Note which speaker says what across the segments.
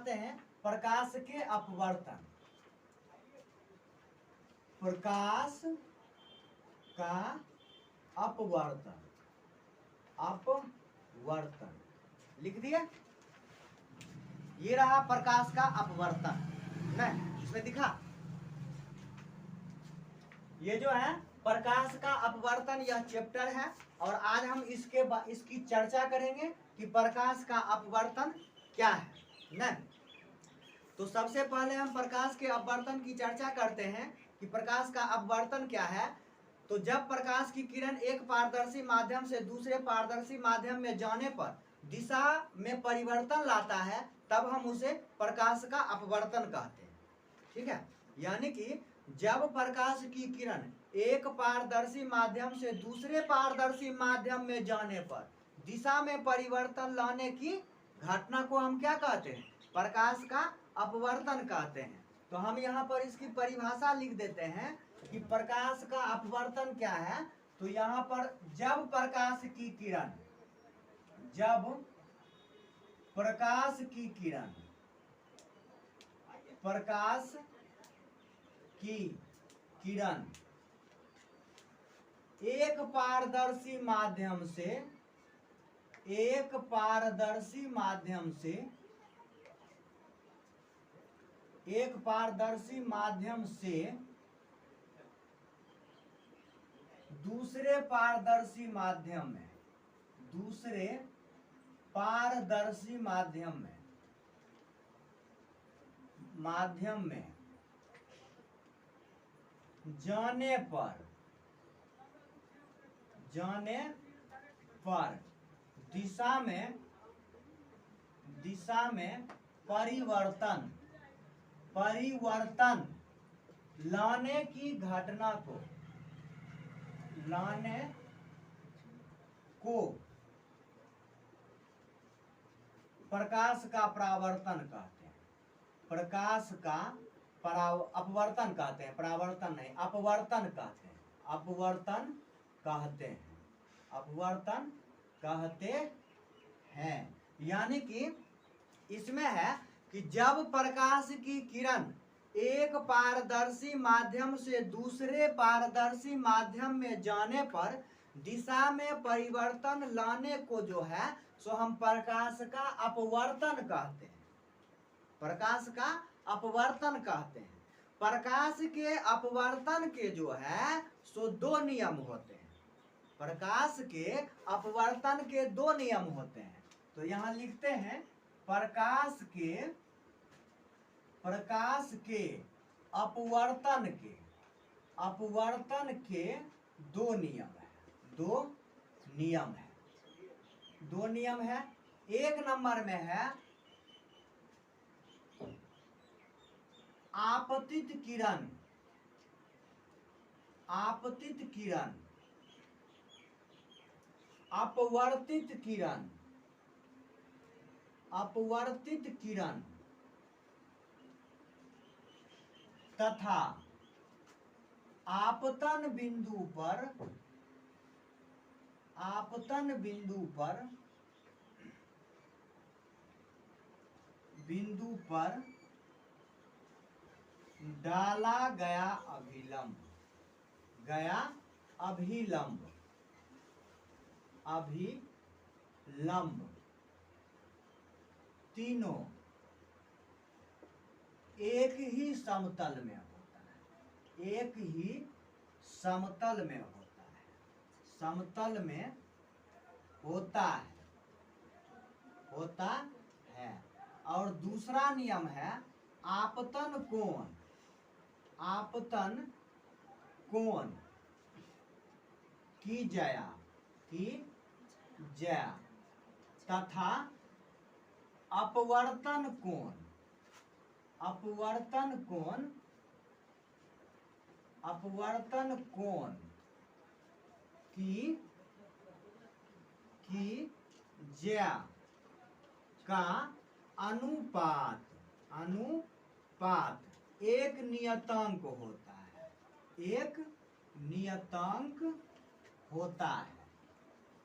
Speaker 1: कहते हैं प्रकाश के अपवर्तन। प्रकाश का अपवर्तन, अपवर्तन लिख दिया। ये रहा प्रकाश का अपवर्तन, नहीं इसमें दिखा। ये जो है प्रकाश का अपवर्तन, यह चैप्टर है और आज हम इसकी चर्चा करेंगे कि प्रकाश का अपवर्तन क्या है। नहीं तो सबसे पहले हम प्रकाश के अपवर्तन की चर्चा करते हैं कि प्रकाश का अपवर्तन क्या है। तो जब प्रकाश की किरण एक पारदर्शी माध्यम से दूसरे पारदर्शी माध्यम में जाने पर दिशा में परिवर्तन लाता है, तब हम उसे प्रकाश का अपवर्तन कहते हैं। ठीक है, यानी कि जब प्रकाश की किरण एक पारदर्शी माध्यम से दूसरे पारदर्शी माध्यम में जाने पर दिशा में परिवर्तन लाने की घटना को हम क्या कहते हैं? प्रकाश का अपवर्तन कहते हैं। तो हम यहाँ पर इसकी परिभाषा लिख देते हैं कि प्रकाश का अपवर्तन क्या है। तो यहाँ पर जब प्रकाश की किरण, जब प्रकाश की किरण, प्रकाश की किरण एक पारदर्शी माध्यम से, एक पारदर्शी माध्यम से, एक पारदर्शी माध्यम से दूसरे पारदर्शी माध्यम में, दूसरे पारदर्शी माध्यम में, माध्यम में जाने पर, जाने पर दिशा में, दिशा में परिवर्तन, परिवर्तन लाने की घटना को, लाने को प्रकाश का परावर्तन कहते हैं। प्रकाश का अपवर्तन कहते हैं, परावर्तन नहीं, अपवर्तन कहते हैं, अपवर्तन कहते हैं, अपवर्तन कहते हैं। यानी कि इसमें है कि जब प्रकाश की किरण एक पारदर्शी माध्यम से दूसरे पारदर्शी माध्यम में जाने पर दिशा में परिवर्तन लाने को जो है सो हम प्रकाश का अपवर्तन कहते हैं, प्रकाश का अपवर्तन कहते हैं। प्रकाश के अपवर्तन के जो है सो दो नियम होते हैं। प्रकाश के अपवर्तन के दो नियम होते हैं। तो यहाँ लिखते हैं प्रकाश के, प्रकाश के अपवर्तन के, अपवर्तन के दो नियम है, दो नियम है, दो नियम है। एक नंबर में है आपतित किरण, आपतित किरण, अपवर्तित किरण, अपवर्तित किरण तथा आपतन बिंदु पर, आपतन बिंदु पर, बिंदु पर डाला गया अभिलंब, गया अभिलंब, अभिलंब तीनों एक ही समतल में होता है, एक ही समतल में होता है, समतल में होता है, होता है। और दूसरा नियम है आपतन कोण, आपतन कोण की जया, की जया तथा अपवर्तन कोण, अपवर्तन कोण, अपवर्तन कोण की जया का अनुपात, अनुपात एक नियतांक होता है, एक नियतांक होता है,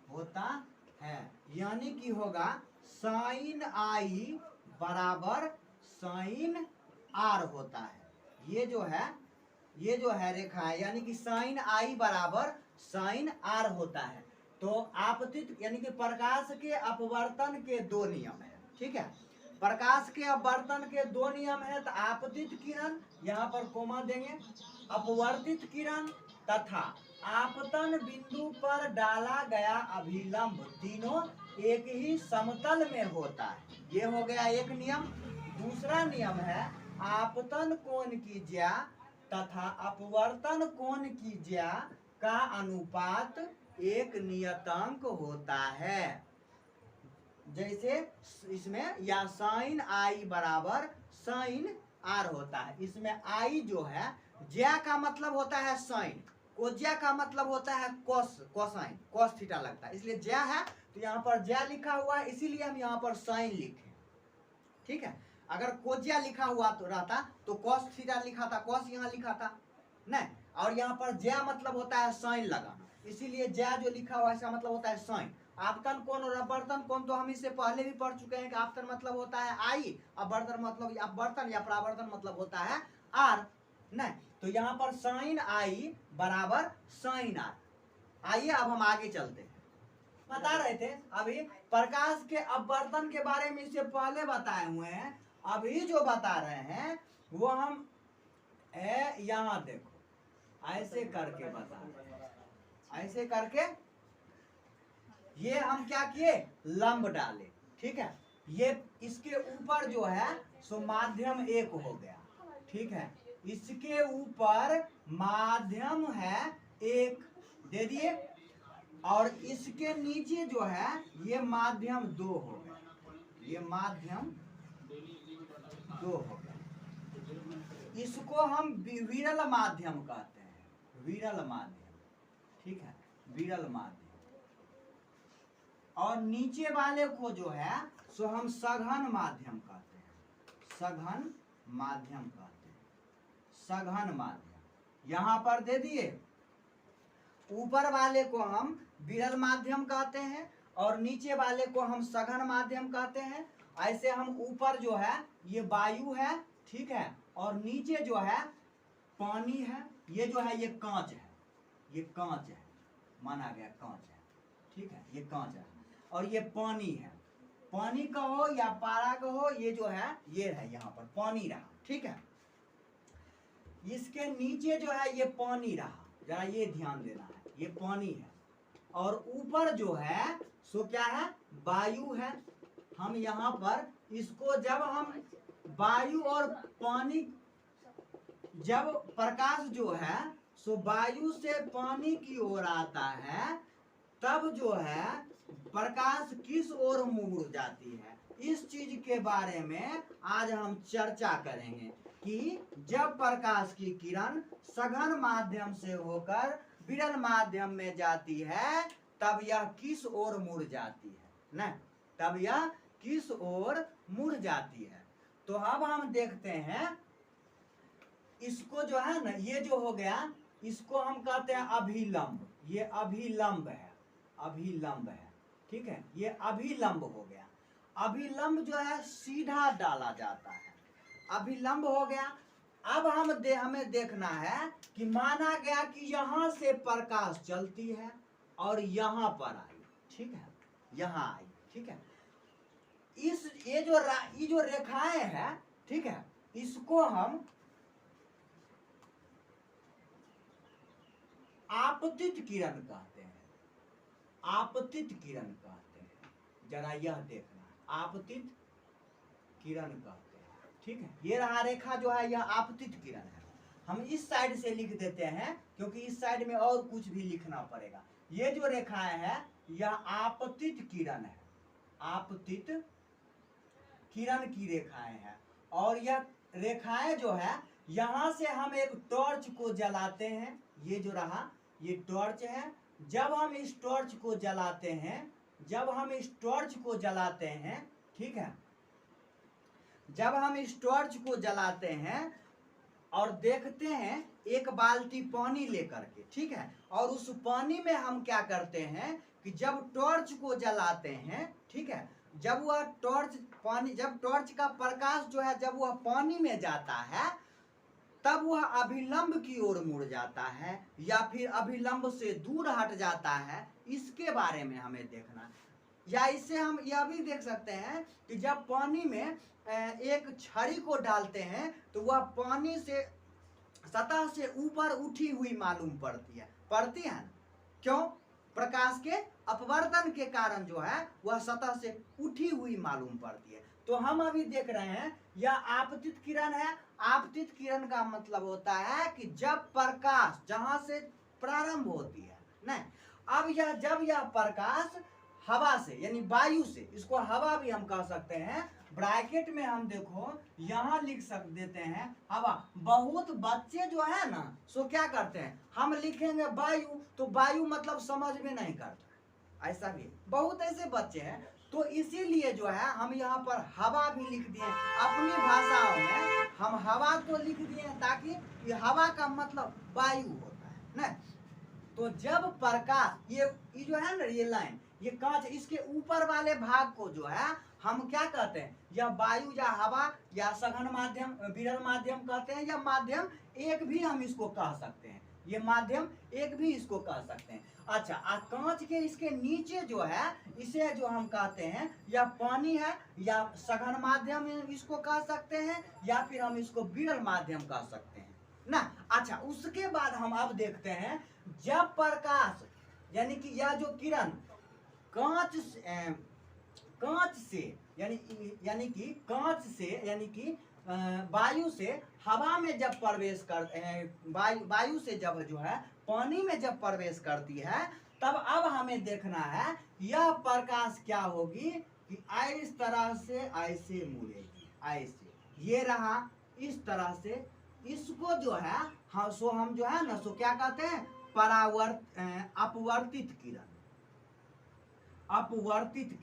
Speaker 1: होता है। यानी कि होगा साइन आई बराबर साइन आर होता है। ये जो है रेखा है, यानी कि साइन आई बराबर साइन आर होता है। तो आपतित यानी कि प्रकाश के अपवर्तन के दो नियम है, ठीक है। प्रकाश के अपवर्तन के दो नियम है। तो आपतित किरण, यहाँ पर कोमा देंगे, अपवर्तित किरण तथा आपतन बिंदु पर डाला गया अभिलंब तीनों एक ही समतल में होता है। ये हो गया एक नियम। दूसरा नियम है आपतन कोण की ज्या तथा अपवर्तन कोण की ज्या का अनुपात एक नियतांक होता है। जैसे इसमें या साइन आई बराबर साइन आर होता है। इसमें आई जो है, ज्या का मतलब होता है साइन, कोज्या का मतलब होता है कोसाइन, कोस थीटा लगता है, इसलिए ज्या है तो यहाँ पर ज्या लिखा हुआ है, इसीलिए हम यहाँ पर साइन लिखे, ठीक है। अगर कोज्या लिखा हुआ तो रहता तो कॉस थीटा लिखा था, कॉस यहाँ लिखा था नहीं। और यहाँ पर ज्या मतलब होता है साइन लगाना, इसीलिए ज्या जो लिखा हुआ है इसका मतलब होता है साइन। आपतन कोण और अपवर्तन कोण तो हम इससे पहले भी पढ़ चुके हैं कि आपतन मतलब होता है आई, अपवर्तन मतलब अपवर्तन या परावर्तन मतलब होता है आर, नहीं। तो यहाँ पर साइन आई बराबर साइन आर। आइए अब हम आगे चलते हैं। बता रहे थे अभी प्रकाश के अपवर्तन के बारे में इससे पहले बताए हुए हैं। अभी जो बता रहे हैं वो हम यहाँ देखो ऐसे करके बता रहे हैं, ऐसे करके ये हम क्या किए, लंब डाले, ठीक है। ये इसके ऊपर जो है सो माध्यम एक हो गया, ठीक है। इसके ऊपर माध्यम है एक दे दिए, और इसके नीचे जो है ये माध्यम दो हो गया, ये माध्यम दो हो गया। इसको हम विरल माध्यम कहते हैं, विरल माध्यम, ठीक है, विरल माध्यम। और नीचे वाले को जो है सो हम सघन माध्यम कहते हैं, सघन माध्यम कहते हैं, सघन माध्यम। यहां पर दे दिए, ऊपर वाले को हम विरल माध्यम कहते हैं और नीचे वाले को हम सघन माध्यम कहते हैं। ऐसे हम ऊपर जो है ये वायु है, ठीक है, और नीचे जो है पानी है, ये जो है ये कांच है, ये कांच है, माना गया कांच है, ठीक है, ये कांच है। और ये पानी है, पानी का हो या पारा का हो, ये जो है ये है, यहाँ पर पानी रहा, ठीक है। इसके नीचे जो है ये पानी रहा, जरा ये ध्यान देना है, ये पानी है। और ऊपर जो है सो क्या है, वायु है। हम यहाँ पर इसको जब हम वायु और पानी, जब प्रकाश जो है सो वायु से पानी की ओर आता है, तब जो है प्रकाश किस ओर मुड़ जाती है, इस चीज के बारे में आज हम चर्चा करेंगे कि जब प्रकाश की किरण सघन माध्यम से होकर विरल माध्यम में जाती है तब यह किस ओर मुड़ जाती है, नहीं, तब यह किस ओर मुड़ जाती है। तो अब हम देखते हैं इसको जो है ना, ये जो हो गया इसको हम कहते हैं अभिलंब, ये अभिलंब है, अभिलंब है, ठीक है, ये अभिलंब हो गया। अभिलंब जो है सीधा डाला जाता है, अभिलंब हो गया। अब हमें देखना है कि माना गया कि यहाँ से प्रकाश चलती है और यहाँ पर आई, ठीक है, यहाँ आई, ठीक है। ये जो रेखाएं हैं, ठीक है, इसको हम आपतित किरण कहते हैं, आपतित किरण कहते हैं। जरा यह देखना, आपतित किरण कहते हैं, ठीक है। ये रहा रेखा जो है यह आपतित किरण है। हम इस साइड से लिख देते हैं क्योंकि इस साइड में और कुछ भी लिखना पड़ेगा। ये जो रेखाएं है यह आपतित किरण है, आपतित किरण की रेखाएं हैं। और यह रेखाएं जो है यहां से हम एक टॉर्च को जलाते हैं, ये जो रहा ये टॉर्च है। जब हम इस टॉर्च को जलाते हैं, जब हम इस टॉर्च को जलाते हैं, ठीक है, जब हम इस टॉर्च को जलाते हैं और देखते हैं एक बाल्टी पानी लेकर के, ठीक है, और उस पानी में हम क्या करते हैं कि जब टॉर्च को जलाते हैं, ठीक है, जब वह टॉर्च पानी, जब टॉर्च का प्रकाश जो है जब वह पानी में जाता है तब वह अभिलंब की ओर मुड़ जाता है या फिर अभिलंब से दूर हट जाता है, इसके बारे में हमें देखना। या इससे हम यह भी देख सकते हैं कि जब पानी में एक छड़ी को डालते हैं तो वह पानी से सतह से ऊपर उठी हुई मालूम पड़ती है ना? क्यों? प्रकाश के अपवर्तन के कारण जो है वह सतह से उठी हुई मालूम पड़ती है। तो हम अभी देख रहे हैं यह आपतित किरण है। आपतित किरण का मतलब होता है कि जब प्रकाश जहां से प्रारंभ होती है नहीं, अब यह जब यह प्रकाश हवा से यानी वायु से, इसको हवा भी हम कह सकते हैं, ब्रैकेट में हम देखो यहाँ लिख देते हैं हवा। बहुत बच्चे जो है ना सो क्या करते हैं, हम लिखेंगे वायु तो वायु मतलब समझ में नहीं करता, ऐसा भी बहुत ऐसे बच्चे हैं। तो इसीलिए जो है हम यहाँ पर हवा भी लिख दिए अपनी भाषाओं में, हम हवा तो लिख दिए ताकि ये हवा का मतलब वायु होता है ना। तो जब प्रकाश ये जो है ना ये लाइन, ये कांच, इसके ऊपर वाले भाग को जो है हम क्या कहते हैं, या वायु या हवा या सघन माध्यम, विरल माध्यम कहते हैं, या माध्यम एक भी हम इसको कह सकते हैं, ये माध्यम एक भी इसको कह सकते हैं। अच्छा, कांच के इसके नीचे जो है इसे जो हम कहते हैं या पानी है या सघन माध्यम इसको कह सकते हैं, या फिर हम इसको विरल माध्यम कह सकते हैं ना। अच्छा, उसके बाद हम अब देखते हैं जब प्रकाश यानी कि यह जो किरण कांच से यानी कि वायु से हवा में जब प्रवेश कर वायु से जब जो है पानी में जब प्रवेश करती है तब अब हमें देखना है यह प्रकाश क्या होगी कि इस तरह से ऐसे मुड़ेगी, ऐसे ये रहा इस तरह से, इसको जो है हम जो है ना सो क्या कहते हैं, अपवर्तित किरण, अपवर्तित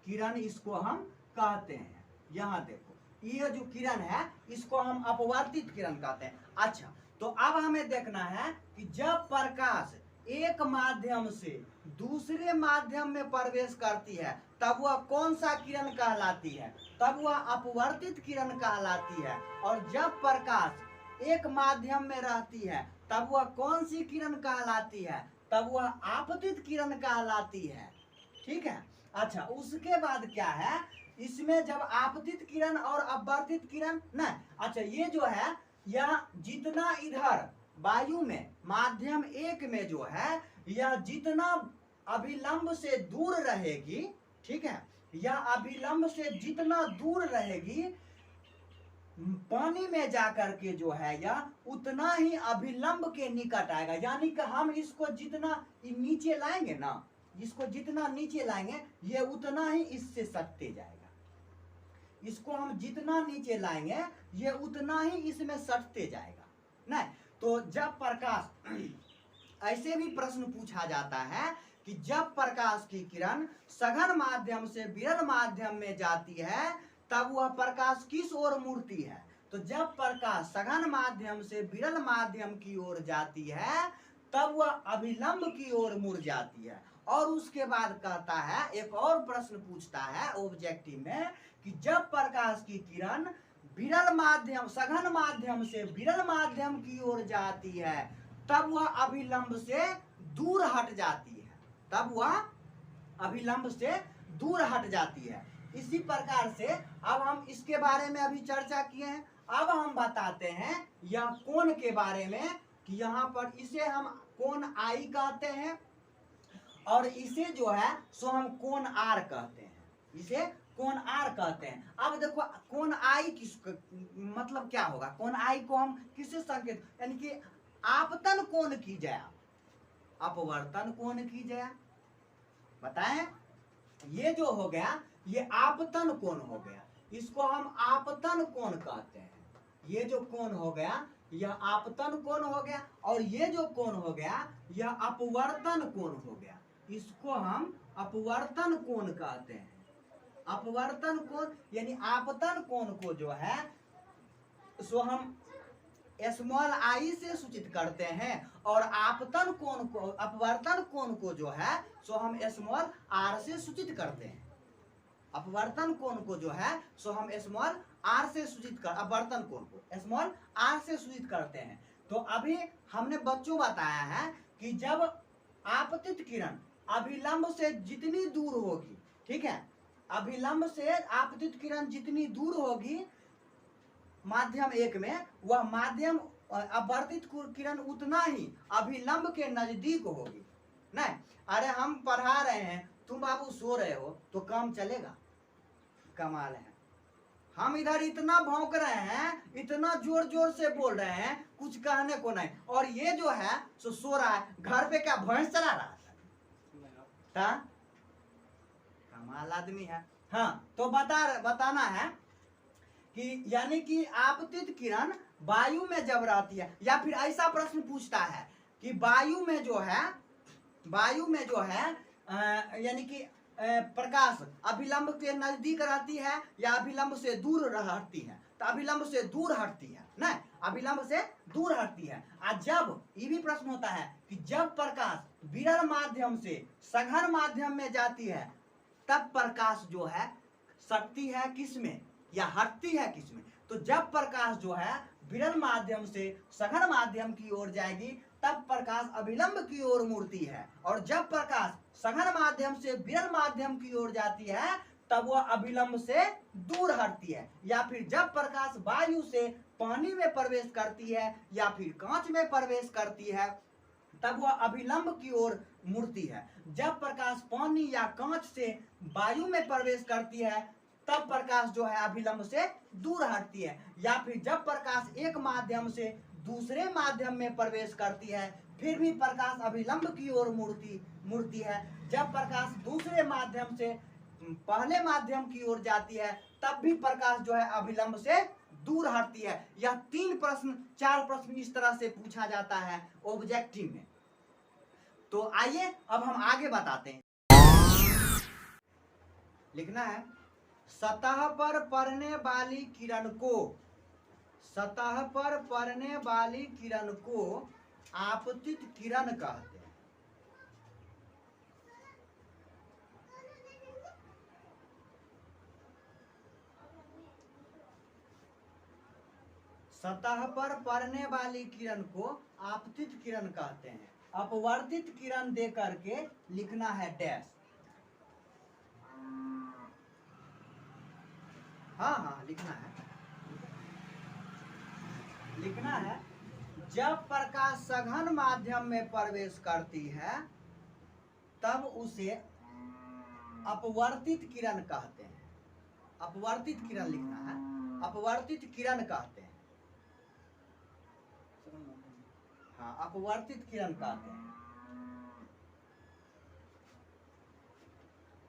Speaker 1: किरण इसको हम कहते हैं। यहाँ देखो ये जो किरण है इसको हम अपवर्तित किरण कहते हैं। अच्छा, तो अब हमें देखना है कि जब प्रकाश एक माध्यम से दूसरे माध्यम में प्रवेश करती है तब वह कौन सा किरण कहलाती है, तब वह अपवर्तित किरण कहलाती है। और जब प्रकाश एक माध्यम में रहती है तब वह कौन सी किरण कहलाती है, तब वह आपतित किरण कहलाती है। ठीक है। अच्छा, उसके बाद क्या है, इसमें जब आपतित किरण और अपवर्तित किरण नहीं, अच्छा ये जो है यह जितना इधर वायु में माध्यम एक में जो है यह जितना अभिलंब से दूर रहेगी, ठीक है, यह अभिलंब से जितना दूर रहेगी पानी में जाकर के जो है यह उतना ही अभिलंब के निकट आएगा। यानी कि हम इसको जितना नीचे लाएंगे ना, इसको जितना नीचे लाएंगे ये उतना ही इससे सटते जाएगा। इसको हम जितना नीचे लाएंगे ये उतना ही इसमें सटते जाएगा। नहीं तो जब प्रकाश ऐसे भी प्रश्न पूछा जाता है कि जब प्रकाश की किरण सघन माध्यम से विरल माध्यम में जाती है तब वह प्रकाश किस ओर मुड़ती है। तो जब प्रकाश सघन माध्यम से विरल माध्यम की ओर जाती है तब वह अभिलंब की ओर मुड़ जाती है। और उसके बाद कहता है, एक और प्रश्न पूछता है ऑब्जेक्टिव में कि जब प्रकाश की किरण विरल माध्यम सघन माध्यम से विरल माध्यम की ओर जाती है तब वह अभिलंब से दूर हट जाती है, तब वह अभिलंब से दूर हट जाती है। इसी प्रकार से अब हम इसके बारे में अभी चर्चा किए हैं। अब हम बताते हैं यह कोण के बारे में कि यहाँ पर इसे हम कोण आई कहते हैं और इसे जो है सो हम कोण आर कहते हैं, इसे कोण आर कहते हैं। अब देखो कोण आई किस मतलब क्या होगा, कोण आई को हम किससे संकेत, यानी कि आपतन कोण की जया, अपवर्तन कोण की जया, बताएं। ये जो हो गया ये आपतन कोण हो गया, इसको हम आपतन कोण कहते हैं। ये जो कोण हो गया यह आपतन कोण हो गया और ये जो कोण हो गया यह अपवर्तन कोण हो गया, इसको हम अपवर्तन कोण कहते हैं। अपवर्तन कोण यानी आपतन कोण को जो है सो हम स्मॉल आई से सूचित करते हैं और आपतन कोण को, अपवर्तन कोण को जो है सो हम स्मॉल आर से सूचित करते हैं। अपवर्तन कोण को जो है सो हम स्मॉल आर से सूचित कर, अपवर्तन कोण को स्मॉल आर से सूचित करते हैं। तो अभी हमने बच्चों बताया है कि जब आपतित किरण अभिलंब से जितनी दूर होगी, ठीक है, अभिलंब से आपतित किरण जितनी दूर होगी माध्यम एक में, वह माध्यम अपवर्तित किरण उतना ही अभिलंब के नजदीक होगी। नहीं, अरे हम पढ़ा रहे हैं, तुम बाबू सो रहे हो तो काम चलेगा? कमाल है। हम इधर इतना भौंक रहे हैं, इतना जोर जोर से बोल रहे हैं, कुछ कहने को नहीं, और ये जो है सो रहा है। घर पे क्या भैंस चला रहा था? कमाल आदमी है। हाँ, तो बताना है कि यानी कि आपतित किरण वायु में जब रहती है, या फिर ऐसा प्रश्न पूछता है कि वायु में जो है यानी कि प्रकाश अभिलंब के नजदीक रहती है या अभिलंब से दूर रहती है? तो अभिलंब से दूर हटती है, नहीं, अभिलंब से दूर हटती है। और जब ये भी प्रश्न होता है कि जब प्रकाश विरल माध्यम से सघन माध्यम में जाती है, तब प्रकाश जो है सटती है किसमें या हटती है किसमें? तो जब प्रकाश जो है विरल माध्यम से सघन माध्यम की ओर जाएगी, तब प्रकाश अभिलंब की ओर मुड़ती है, और जब प्रकाश सघन माध्यम से विरल माध्यम की ओर जाती है, तब वह अभिलंब से दूर हटती है। या फिर जब प्रकाश वायु से पानी में प्रवेश करती है या फिर कांच में प्रवेश करती है, तब वह अभिलंब की ओर मुड़ती है। जब प्रकाश पानी या कांच से वायु में प्रवेश करती है, तब प्रकाश जो है अभिलंब से दूर हटती है। या फिर जब प्रकाश एक माध्यम से दूसरे माध्यम में प्रवेश करती है, फिर भी प्रकाश अभिलंब की ओर मुड़ती है। जब प्रकाश दूसरे माध्यम से पहले माध्यम की ओर जाती है, तब भी प्रकाश जो है अभिलंब से दूर हटती है। यह 4 प्रश्न इस तरह से पूछा जाता है ऑब्जेक्टिव में। तो आइए अब हम आगे बताते हैं। लिखना है, सतह पर पड़ने वाली किरण को आपतित किरण कहते हैं। सतह पर पड़ने वाली किरण को आपतित किरण कहते हैं। अपवर्तित किरण दे करके लिखना है डैश। हाँ, लिखना है जब प्रकाश सघन माध्यम में प्रवेश करती है, तब उसे अपवर्तित किरण कहते हैं। अपवर्तित किरण लिखना है, अपवर्तित किरण कहते हैं। हाँ, अपवर्तित किरण कहते हैं।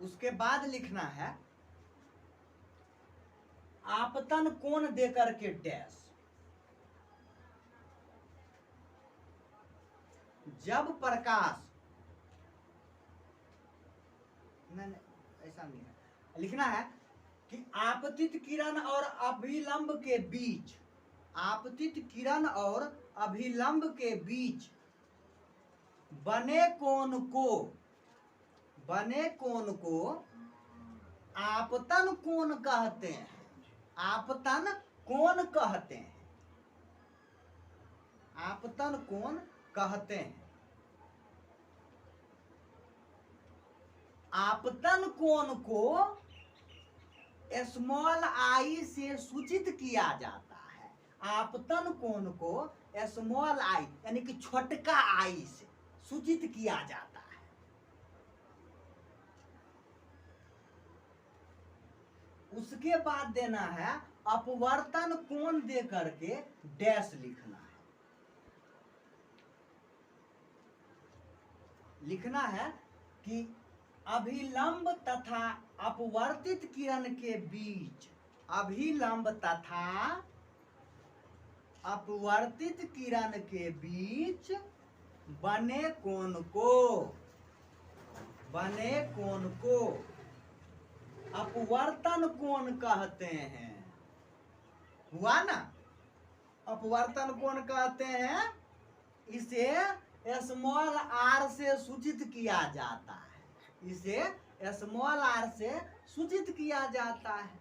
Speaker 1: उसके बाद लिखना है आपतन कोण देकर के डैश। जब प्रकाश, नहीं ऐसा नहीं है, लिखना है कि आपतित किरण और अभिलंब के बीच, आपतित किरण और अभिलंब के बीच बने कोण को आपतन कोण कहते हैं। आपतन कोण कहते हैं। आपतन कोण कहते हैं। आपतन कोण को स्मॉल आई से सूचित किया जाता है। आपतन कोण को स्मॉल आई यानी कि छोटका आई से सूचित किया जाता है। उसके बाद देना है अपवर्तन कोण दे करके डैश लिखना है। लिखना है कि अभिलंब तथा अपवर्तित किरण के बीच, अभिलंब तथा अपवर्तित किरण के बीच बने कोण को अपवर्तन कोण कहते हैं। हुआ ना? अपवर्तन कोण कहते हैं? इसे स्मॉल आर से सूचित किया जाता है, इसे स्मॉल आर से सूचित किया जाता है।